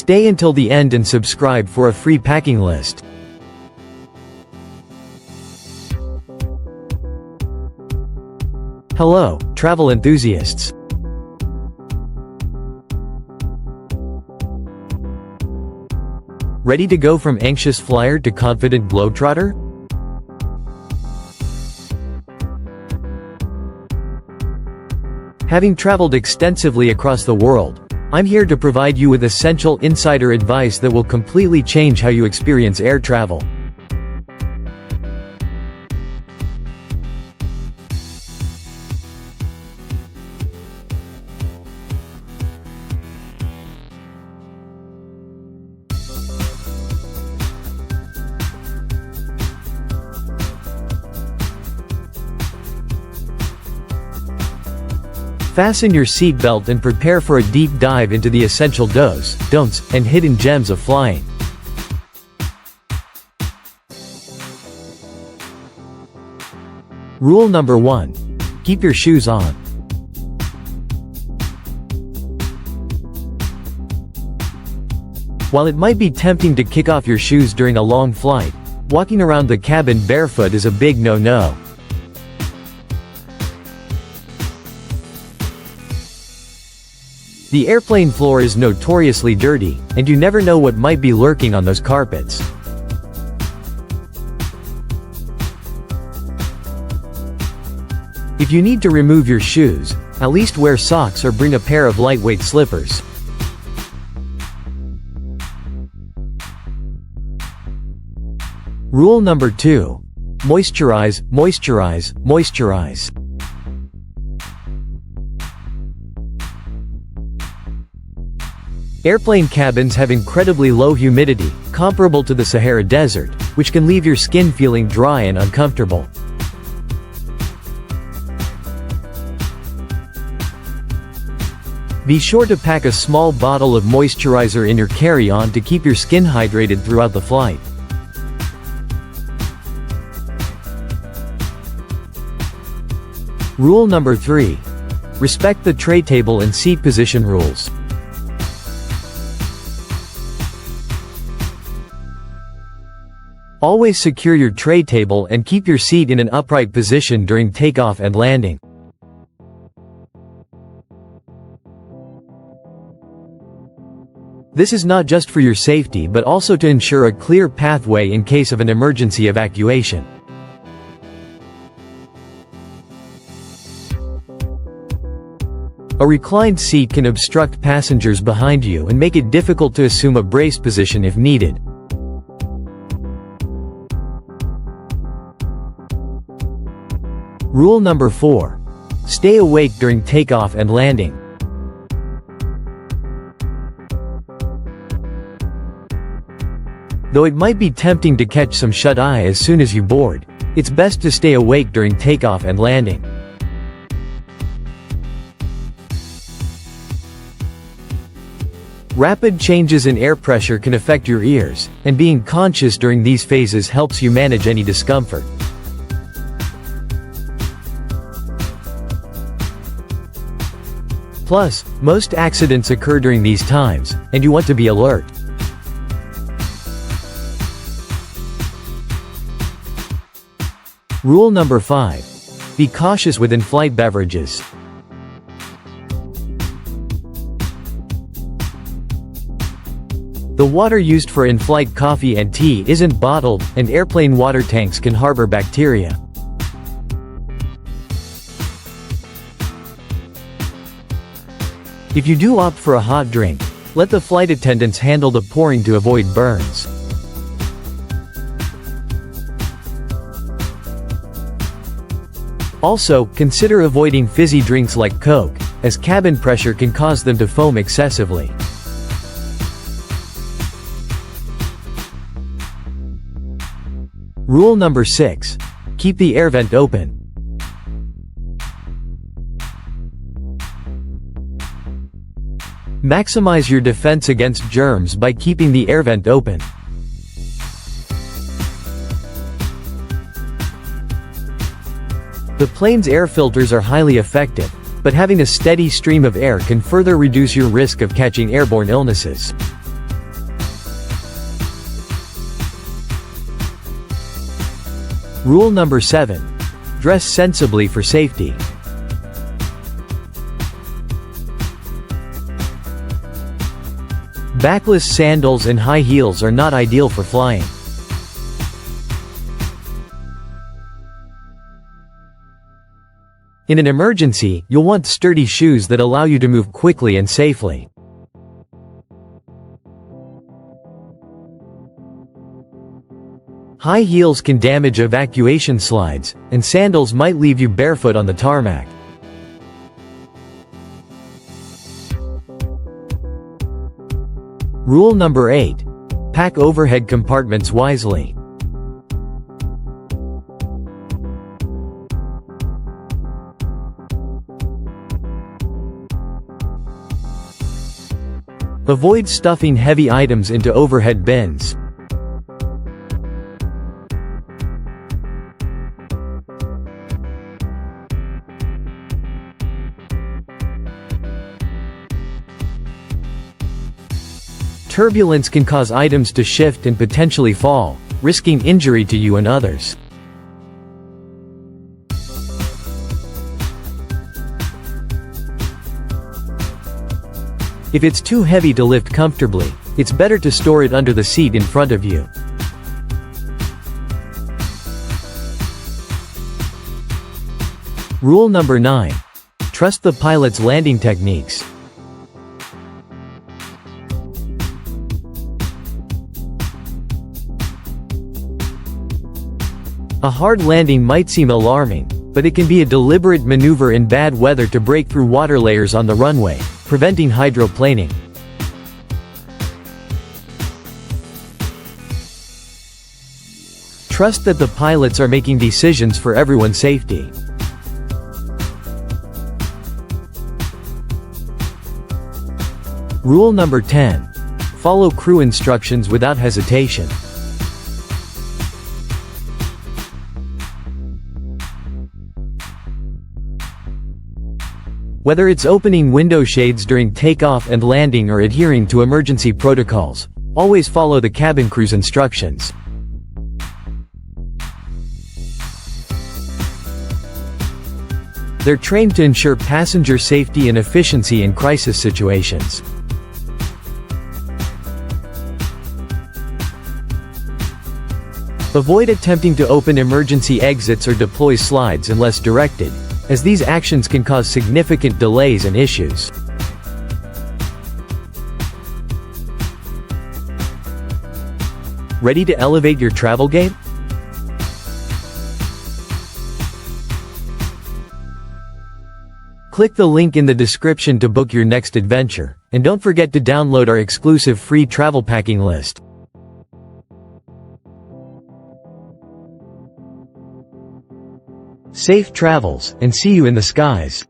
Stay until the end and subscribe for a free packing list. Hello, travel enthusiasts. Ready to go from anxious flyer to confident globetrotter? Having traveled extensively across the world, I'm here to provide you with essential insider advice that will completely change how you experience air travel. Fasten your seatbelt and prepare for a deep dive into the essential do's, don'ts, and hidden gems of flying. Rule number 1. Keep your shoes on. While it might be tempting to kick off your shoes during a long flight, walking around the cabin barefoot is a big no-no. The airplane floor is notoriously dirty, and you never know what might be lurking on those carpets. If you need to remove your shoes, at least wear socks or bring a pair of lightweight slippers. Rule number 2. Moisturize, moisturize, moisturize. Airplane cabins have incredibly low humidity, comparable to the Sahara Desert, which can leave your skin feeling dry and uncomfortable. Be sure to pack a small bottle of moisturizer in your carry-on to keep your skin hydrated throughout the flight. Rule number 3. Respect the tray table and seat position rules. Always secure your tray table and keep your seat in an upright position during takeoff and landing. This is not just for your safety but also to ensure a clear pathway in case of an emergency evacuation. A reclined seat can obstruct passengers behind you and make it difficult to assume a brace position if needed. Rule number 4. Stay awake during takeoff and landing. Though it might be tempting to catch some shut-eye as soon as you board, it's best to stay awake during takeoff and landing. Rapid changes in air pressure can affect your ears, and being conscious during these phases helps you manage any discomfort. Plus, most accidents occur during these times, and you want to be alert. Rule number 5. Be cautious with in-flight beverages. The water used for in-flight coffee and tea isn't bottled, and airplane water tanks can harbor bacteria. If you do opt for a hot drink, let the flight attendants handle the pouring to avoid burns. Also, consider avoiding fizzy drinks like Coke, as cabin pressure can cause them to foam excessively. Rule number 6. Keep the air vent open. Maximize your defense against germs by keeping the air vent open. The plane's air filters are highly effective, but having a steady stream of air can further reduce your risk of catching airborne illnesses. Rule number 7. Dress sensibly for safety. Backless sandals and high heels are not ideal for flying. In an emergency, you'll want sturdy shoes that allow you to move quickly and safely. High heels can damage evacuation slides, and sandals might leave you barefoot on the tarmac. Rule number 8. Pack overhead compartments wisely. Avoid stuffing heavy items into overhead bins. Turbulence can cause items to shift and potentially fall, risking injury to you and others. If it's too heavy to lift comfortably, it's better to store it under the seat in front of you. Rule number 9. Trust the pilot's landing techniques. A hard landing might seem alarming, but it can be a deliberate maneuver in bad weather to break through water layers on the runway, preventing hydroplaning. Trust that the pilots are making decisions for everyone's safety. Rule number 10. Follow crew instructions without hesitation. Whether it's opening window shades during takeoff and landing or adhering to emergency protocols, always follow the cabin crew's instructions. They're trained to ensure passenger safety and efficiency in crisis situations. Avoid attempting to open emergency exits or deploy slides unless directed, as these actions can cause significant delays and issues. Ready to elevate your travel game? Click the link in the description to book your next adventure, and don't forget to download our exclusive free travel packing list. Safe travels, and see you in the skies.